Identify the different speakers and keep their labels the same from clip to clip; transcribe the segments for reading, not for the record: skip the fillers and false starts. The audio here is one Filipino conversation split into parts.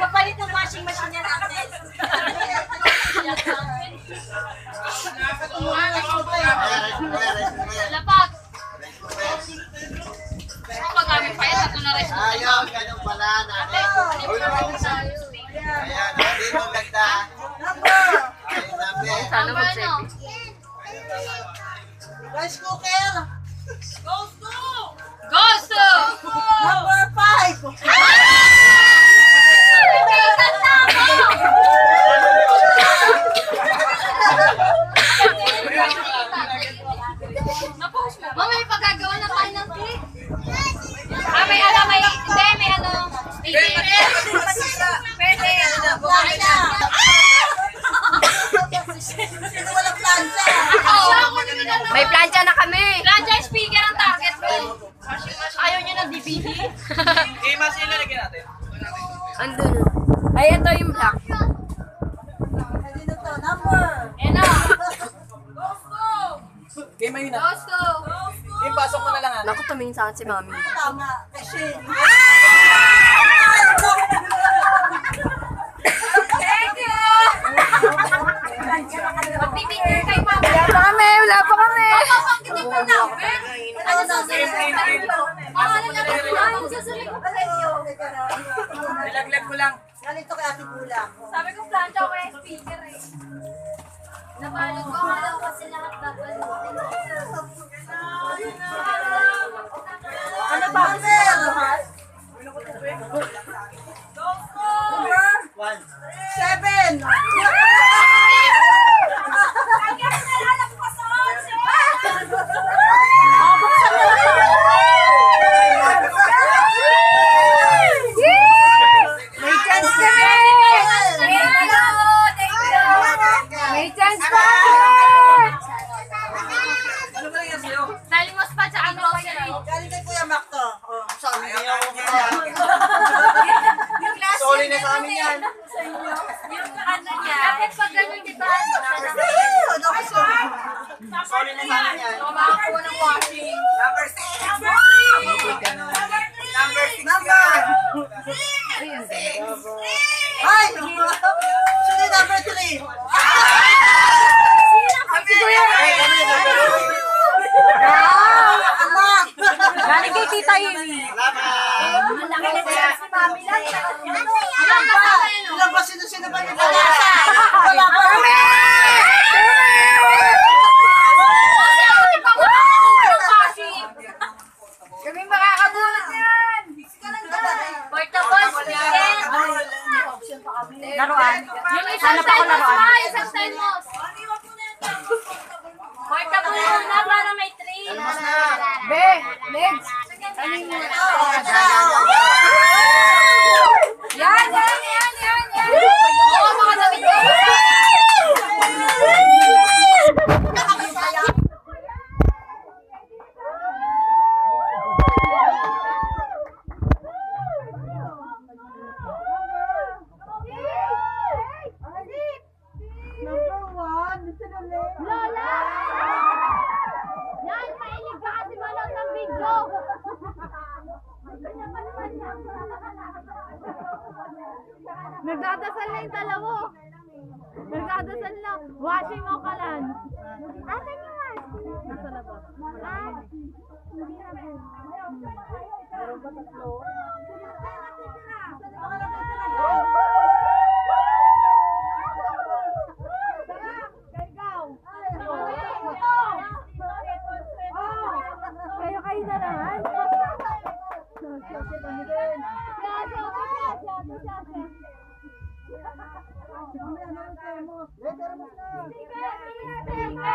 Speaker 1: Kapalit ng washing machine niya natin.
Speaker 2: Lapag. Kapag kami pa yan, ito na rin.
Speaker 3: Ayaw, ganun pala. Ayan, hindi mo ganda. Ayun,
Speaker 2: Sana mag-safety.
Speaker 1: Rice cooker.
Speaker 2: Goes to!
Speaker 1: Number 5.
Speaker 2: Mama, may pagkagawa na tayo ng cake. Ah, may ano, hindi, may ano. Pwede.
Speaker 1: Sino walang plancha?
Speaker 2: May plancha na kami. Plancha speaker ang target ko. Ayaw nyo ng DVD?
Speaker 4: Mas ilan lagyan natin?
Speaker 2: Andun. Ay, ito yung black.
Speaker 1: Sino to? Number.
Speaker 2: Ayan na.
Speaker 4: Game ayun na.
Speaker 2: Goes to.
Speaker 4: Game, pasok mo na lang ha.
Speaker 2: Naku, tumingin sa akin si mami.
Speaker 1: Tama. Kasi.
Speaker 2: Thank you! Magpipicture kay mami. Wala pa kami. Papapangkitin mo na. Ano sasabihin? Ano sasabihin ko sa inyo?
Speaker 4: Nilaglag ko lang.
Speaker 1: Ganito kay Ate Bula.
Speaker 2: Sabi ko plancha ko yung speaker eh. Nabalot ko nga daw kasi lahat babalutin.
Speaker 1: Ano ba? Number 7.
Speaker 2: May chance kami! May chance pa!
Speaker 4: Ano ba yan sa'yo?
Speaker 2: Salimos pa sa grocery.
Speaker 1: Galing kay Kuya Mac to. Oh, sabi
Speaker 4: Ayaw
Speaker 1: niya.
Speaker 4: ko kaya. Sorry na sa amin yan.
Speaker 2: Yung ano niya. Dapat pag ganun, di ba?
Speaker 4: Sorry na sa amin yan.
Speaker 2: Makakuha ng washing.
Speaker 4: Number 6. Number 6.
Speaker 1: Number. Ay! Sino yung number 3?
Speaker 2: Si Kuya!
Speaker 1: Anak!
Speaker 2: Galing kay Tita Yumi.
Speaker 3: Salamat.
Speaker 2: Malaki na siya si Mami lang.
Speaker 1: Ilan ba? Ilan ba? Sino ba yung wala pa?
Speaker 2: Kami makakabunot yan! Portable speaker!
Speaker 1: Laruan.
Speaker 2: Yung isang style mo pa! Isang style mo! Portable muna para may tree! Be! Legs! Yan! Oo, mga damit ko!
Speaker 1: Number 1. Sino na?
Speaker 2: Lola! Yan! Mainig ka kasi manood ng video! Nagdadasal na yung dalawa. Nagdadasal na. Washing o kalan? Asan yung washing? Nasa labas. Hindi na po. Meron ba tatlo? Kayo na naman.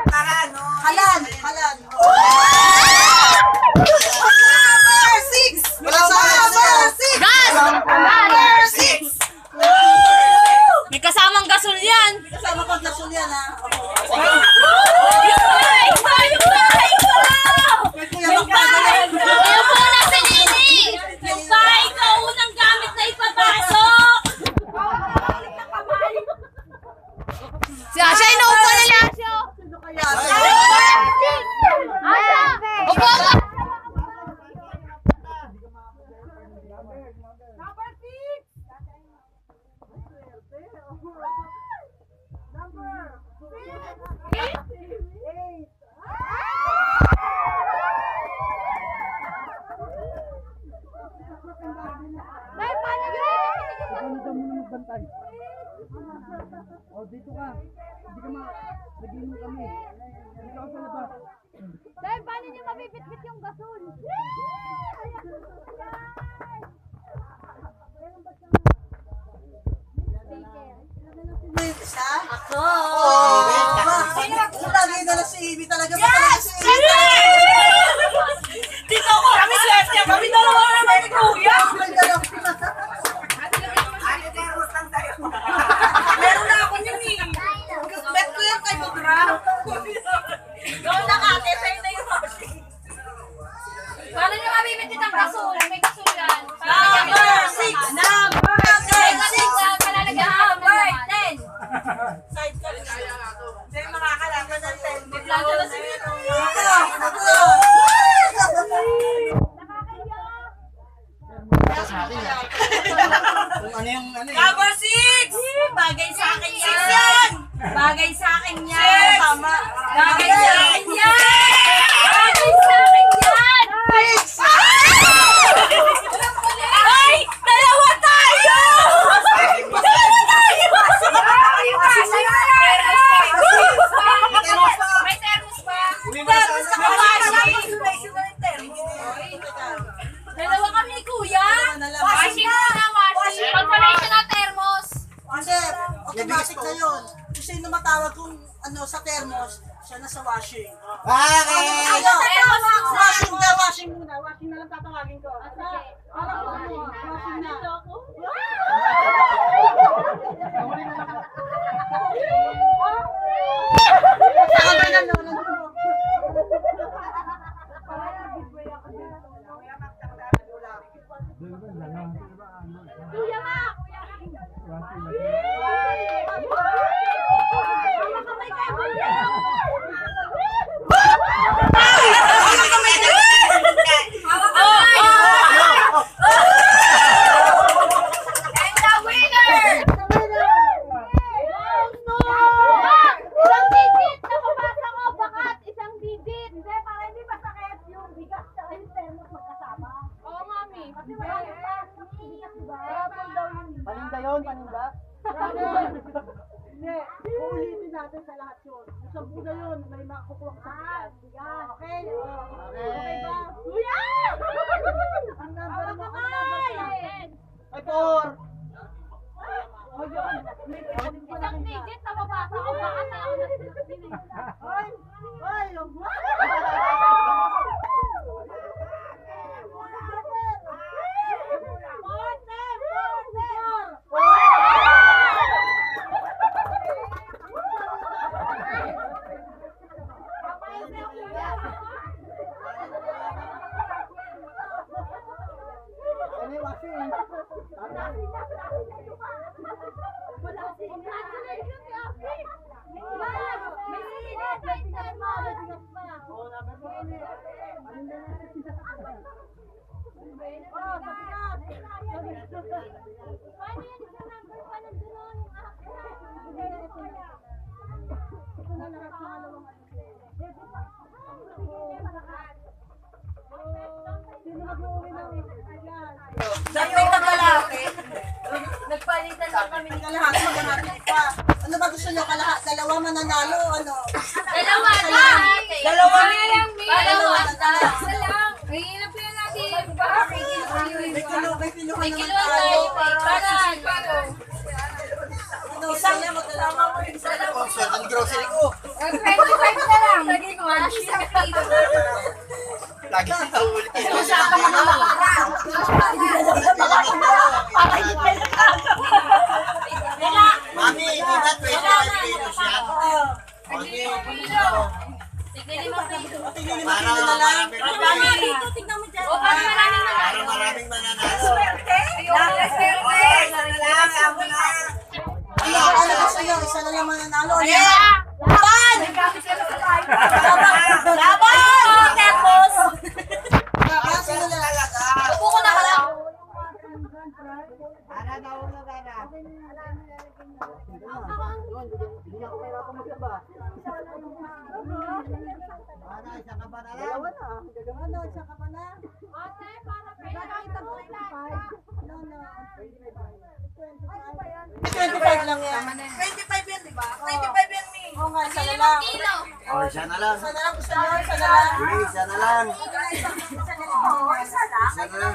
Speaker 1: Halan! Halan! Number 6! Wala sa number 6!
Speaker 2: Gas!
Speaker 1: Number 6!
Speaker 2: May kasamang gasol yan!
Speaker 1: Kasama ko na Julian ha. Kay Kuya Mac pagaling.
Speaker 2: Yung po na si Nini! Yung bahay ko, unang gamit na ipapasok! Si Asha, inuupo na lang!
Speaker 1: Sino kaya?
Speaker 2: Asha!
Speaker 1: magbantay. O, dito ka. Hindi ka nag-inom kami. Dito ka sa labas.
Speaker 2: Dahil paano niyo mabibitbit yung gasol?
Speaker 1: Isa? Ako! Sino lagi na lang si Ivy talaga? Yes! Si Ivy!
Speaker 5: Dito ko kami swerte. Kami dalawa naman ni Kuya. Meron na ako niyan eh. Bet ko yan kay Budra. Gawin na ate. Sa'yo na yung washing. Paano niyo mabibitbit ang gasol? May gasol yan. Number 6. Number 6. Number 10. Side ka rin. Hindi makakalaban ng 10. May planta na si Vito.
Speaker 1: Ano yung ano yun?
Speaker 5: Number 6! Bagay sa akin yan! Bagay sa akin yan! Tama! Bagay sa akin yan! Bagay sa akin yan! Ay! Dalawa tayo! Dalawa tayo! May thermos pa! Thermos sa kawashi! Dalawa kami ni Kuya! Washing muna, washing! Confirmation na thermos!
Speaker 1: Kasi, automatic na yun. Kung sino matawag kung ano sa thermos, siya na sa washing.
Speaker 3: Bakit?
Speaker 1: Washing na, washing muna. Washing na lang tatawagin ko. Washing na.
Speaker 2: Kuya ma!
Speaker 5: And the winner!
Speaker 2: Isang digit! Napapasa ko! Bakat! Isang digit! Hindi, para hindi masakit yung bigas sa yung thermos magkasama. Oo, mami. Kasi marami pa. Rapol daw yun.
Speaker 1: Paninda yun, paninda. Hindi, uulitin natin sa lahat yun. Yung sa Buda yun, may makukuha sa bigas. Okay? Okay ba?
Speaker 2: Kuya!
Speaker 1: Ang number mo, ang number
Speaker 2: Ay!
Speaker 1: Ay, por!
Speaker 2: Isang digit! Napapasa ko! Bakat na ako natin.
Speaker 1: Ay! Ay!
Speaker 5: Dati naglalaki. Nagpalitan lang kami ni
Speaker 1: Kalahati, maghanapin pa. Ano ba gusto nyo? Dalawa mananalo? Ano?
Speaker 5: Dalawa na! Dalawa lang! Dalawa na! Isa lang! Mahirap yan natin!
Speaker 1: May kilo
Speaker 5: May
Speaker 1: naman
Speaker 5: kilo
Speaker 1: tayo.
Speaker 5: tayo! Para!
Speaker 1: Ano, isang lang magdalawa mo.
Speaker 5: Isa lang!
Speaker 3: Ang grocery ko.
Speaker 5: 25 na lang! Lagi ko nga isang kilo.
Speaker 3: Lagi sa ulit.
Speaker 5: Usapan na mga
Speaker 3: Mami, hindi ba 25 kilos yan? Okay.
Speaker 5: Sige, 5 kilo.
Speaker 1: Tingnan ni Makino na lang.
Speaker 5: Marami dito, tignan mo dyan. O, para maraming na
Speaker 3: Para maraming mananalo.
Speaker 1: Ano gusto nyo? Isa na lang mananalo.
Speaker 5: Laban! Laban! Tempos!
Speaker 1: Sino lang?
Speaker 5: Upo ko na pala.
Speaker 1: Dalawa na. Ano, isa ka pa na?
Speaker 2: Ate, para pwede kahit ang 25.
Speaker 1: 25 lang yan.
Speaker 5: 25 yan, di ba? 25 yan, Mi.
Speaker 1: Oo nga, isa na lang.
Speaker 5: Kilo.
Speaker 3: Oh, isa na lang.
Speaker 1: Isa na lang, gusto nyo, isa na lang.
Speaker 3: Sige, isa na lang.
Speaker 5: Isa lang.
Speaker 3: Isa na lang.